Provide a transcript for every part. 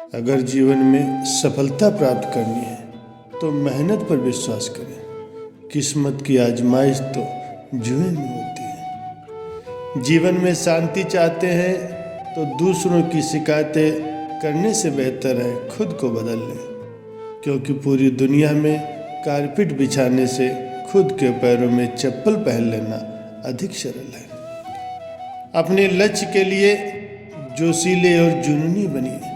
अगर जीवन में सफलता प्राप्त करनी है तो मेहनत पर विश्वास करें। किस्मत की आजमाइश तो जुए में होती है। जीवन में शांति चाहते हैं तो दूसरों की शिकायतें करने से बेहतर है खुद को बदल लें, क्योंकि पूरी दुनिया में कारपेट बिछाने से खुद के पैरों में चप्पल पहन लेना अधिक सरल है। अपने लक्ष्य के लिए जोशीले और जुनूनी बनिए।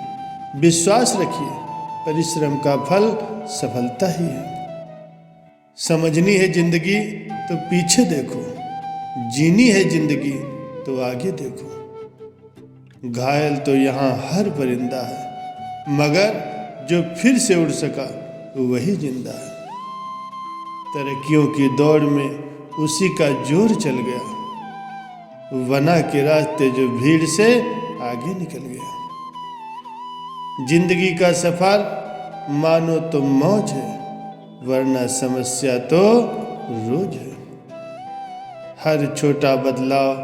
विश्वास रखिए, परिश्रम का फल सफलता ही है। समझनी है जिंदगी तो पीछे देखो, जीनी है जिंदगी तो आगे देखो। घायल तो यहाँ हर परिंदा है, मगर जो फिर से उड़ सका वही जिंदा है। तरक्कियों की दौड़ में उसी का जोर चल गया, वना के रास्ते जो भीड़ से आगे निकल गया। जिंदगी का सफर मानो तो मौज है, वरना समस्या तो रोज है। हर छोटा बदलाव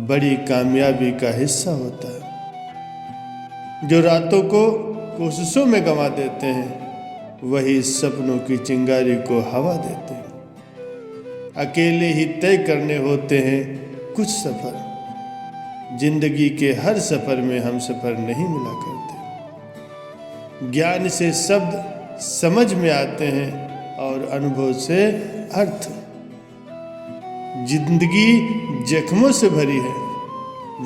बड़ी कामयाबी का हिस्सा होता है। जो रातों को कोशिशों में गंवा देते हैं, वही सपनों की चिंगारी को हवा देते हैं। अकेले ही तय करने होते हैं कुछ सफ़र, जिंदगी के हर सफ़र में हम सफ़र नहीं मिला करते। ज्ञान से शब्द समझ में आते हैं और अनुभव से अर्थ। जिंदगी जख्मों से भरी है,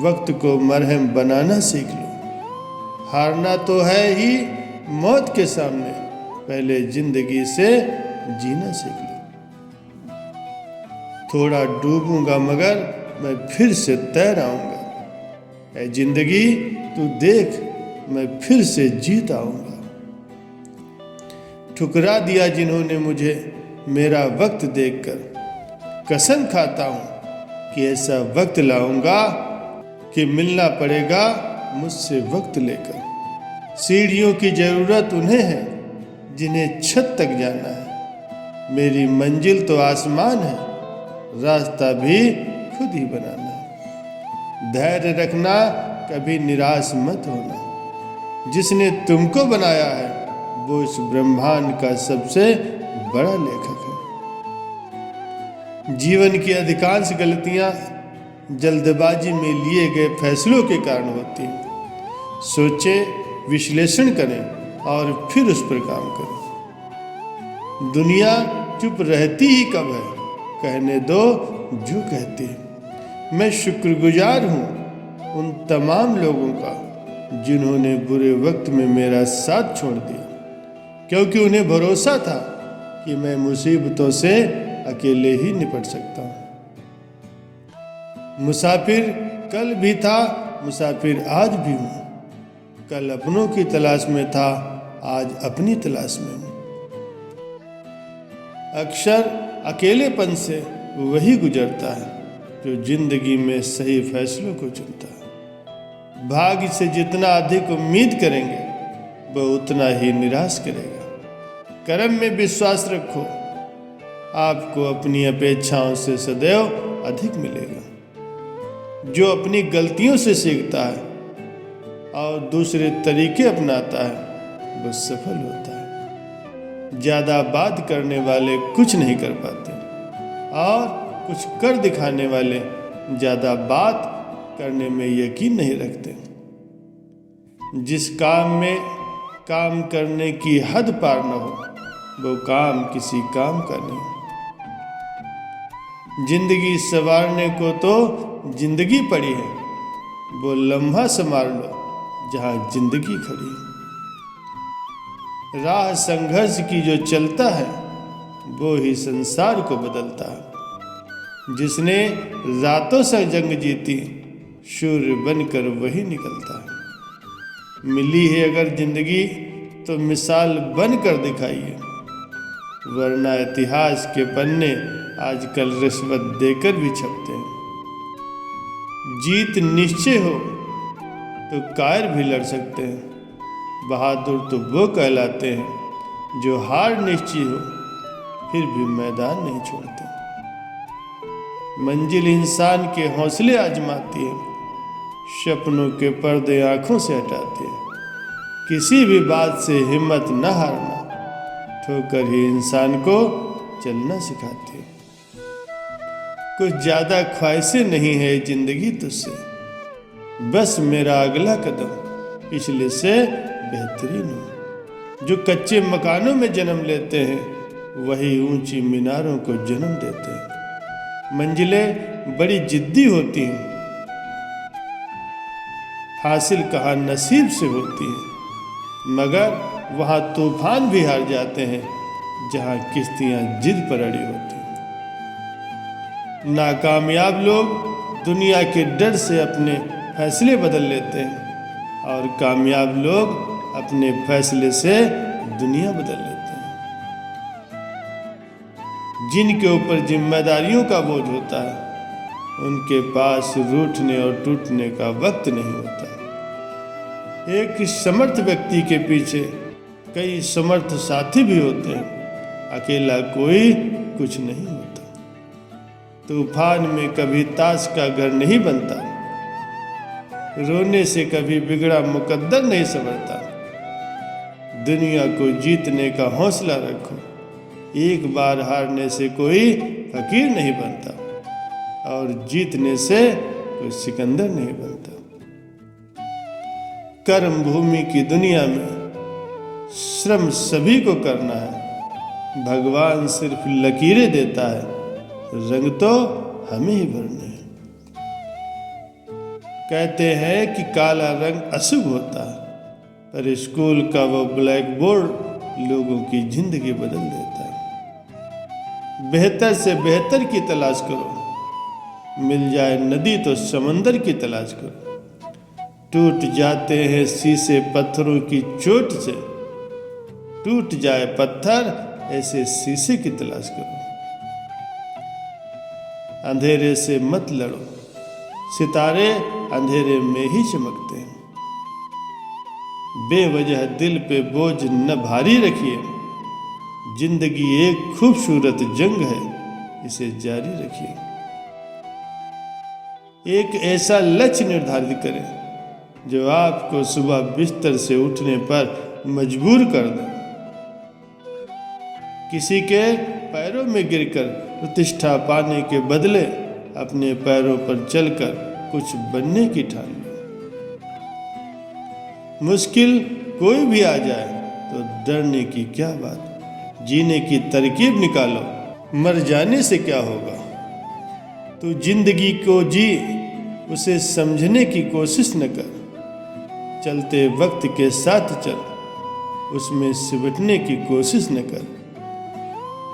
वक्त को मरहम बनाना सीख लो। हारना तो है ही मौत के सामने, पहले जिंदगी से जीना सीख लो। थोड़ा डूबूंगा मगर मैं फिर से तैर आऊंगा। ऐ जिंदगी तू देख, मैं फिर से जीत आऊंगा। ठुकरा दिया जिन्होंने मुझे मेरा वक्त देखकर, कसम खाता हूं कि ऐसा वक्त लाऊंगा कि मिलना पड़ेगा मुझसे वक्त लेकर। सीढ़ियों की जरूरत उन्हें है जिन्हें छत तक जाना है। मेरी मंजिल तो आसमान है, रास्ता भी खुद ही बनाना है। धैर्य रखना, कभी निराश मत होना। जिसने तुमको बनाया है वो इस ब्रह्मांड का सबसे बड़ा लेखक है। जीवन की अधिकांश गलतियां जल्दबाजी में लिए गए फैसलों के कारण होती हैं। सोचें, विश्लेषण करें और फिर उस पर काम करें। दुनिया चुप रहती ही कब है, कहने दो जो कहती है। मैं शुक्रगुजार हूँ उन तमाम लोगों का जिन्होंने बुरे वक्त में मेरा साथ छोड़ दिया, क्योंकि उन्हें भरोसा था कि मैं मुसीबतों से अकेले ही निपट सकता हूँ। मुसाफिर कल भी था, मुसाफिर आज भी हूँ। कल अपनों की तलाश में था, आज अपनी तलाश में हूँ। अक्सर अकेलेपन से वही गुजरता है जो जिंदगी में सही फैसलों को चुनता है। भाग्य से जितना अधिक उम्मीद करेंगे वह उतना ही निराश करेगा। कर्म में विश्वास रखो, आपको अपनी अपेक्षाओं से सदैव अधिक मिलेगा। जो अपनी गलतियों से सीखता है और दूसरे तरीके अपनाता है वह सफल होता है। ज़्यादा बात करने वाले कुछ नहीं कर पाते और कुछ कर दिखाने वाले ज़्यादा बात करने में यकीन नहीं रखते। जिस काम में काम करने की हद पार न हो वो काम किसी काम का नहीं। जिंदगी संवारने को तो जिंदगी पड़ी है, वो लम्हा संवार लो जहां जिंदगी खड़ी है। राह संघर्ष की जो चलता है वो ही संसार को बदलता है। जिसने रातों से जंग जीती, शूर बनकर वही निकलता है। मिली है अगर जिंदगी तो मिसाल बनकर दिखाइए, वरना इतिहास के पन्ने आजकल रिश्वत देकर भी छपते हैं। जीत निश्चय हो तो कायर भी लड़ सकते हैं। बहादुर तो वो कहलाते हैं जो हार निश्चय हो फिर भी मैदान नहीं छोड़ते। मंजिल इंसान के हौसले आजमाती है, सपनों के पर्दे आंखों से हटाती है। किसी भी बात से हिम्मत न हारना, ठोकर ही इंसान को चलना सिखाती है। कुछ ज्यादा ख्वाहिशें नहीं है जिंदगी तुझसे, बस मेरा अगला कदम पिछले से बेहतरीन हो। जो कच्चे मकानों में जन्म लेते हैं वही ऊंची मीनारों को जन्म देते हैं। मंजिलें बड़ी जिद्दी होती हैं, हासिल कहाँ नसीब से होती है, मगर वहाँ तूफान भी हार जाते हैं जहाँ किश्तियाँ जिद पर अड़ी होती हैं। नाकामयाब लोग दुनिया के डर से अपने फैसले बदल लेते हैं और कामयाब लोग अपने फैसले से दुनिया बदल लेते हैं। जिनके ऊपर जिम्मेदारियों का बोझ होता है उनके पास रूठने और टूटने का वक्त नहीं होता। एक समर्थ व्यक्ति के पीछे कई समर्थ साथी भी होते हैं, अकेला कोई कुछ नहीं होता। तूफान में कभी ताश का घर नहीं बनता, रोने से कभी बिगड़ा मुकद्दर नहीं संवरता। दुनिया को जीतने का हौसला रखो, एक बार हारने से कोई फकीर नहीं बनता और जीतने से कोई सिकंदर नहीं बनता। कर्म भूमि की दुनिया में श्रम सभी को करना है, भगवान सिर्फ लकीरें देता है, रंग तो हमें ही भरने हैं। कहते हैं कि काला रंग अशुभ होता है, पर स्कूल का वो ब्लैक बोर्ड लोगों की जिंदगी बदल देता है। बेहतर से बेहतर की तलाश करो, मिल जाए नदी तो समंदर की तलाश करो। टूट जाते हैं शीशे पत्थरों की चोट से, टूट जाए पत्थर ऐसे शीशे की तलाश करो। अंधेरे से मत लड़ो, सितारे अंधेरे में ही चमकते हैं। बेवजह दिल पे बोझ न भारी रखिए, जिंदगी एक खूबसूरत जंग है, इसे जारी रखिए। एक ऐसा लक्ष्य निर्धारित करें जो आपको सुबह बिस्तर से उठने पर मजबूर कर दे। किसी के पैरों में गिरकर प्रतिष्ठा पाने के बदले अपने पैरों पर चलकर कुछ बनने की ठान लो। मुश्किल कोई भी आ जाए तो डरने की क्या बात, जीने की तरकीब निकालो, मर जाने से क्या होगा। तू जिंदगी को जी, उसे समझने की कोशिश न कर। चलते वक्त के साथ चल, उसमें सिमटने की कोशिश न कर।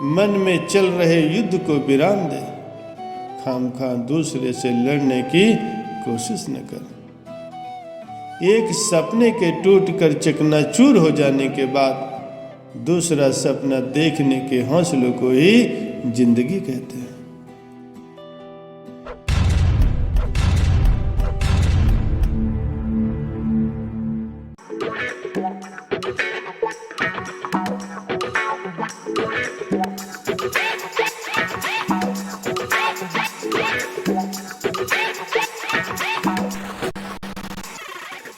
मन में चल रहे युद्ध को विराम दे, खामखा दूसरे से लड़ने की कोशिश न कर। एक सपने के टूटकर चकनाचूर हो जाने के बाद दूसरा सपना देखने के हौसलों को ही जिंदगी कहते हैं।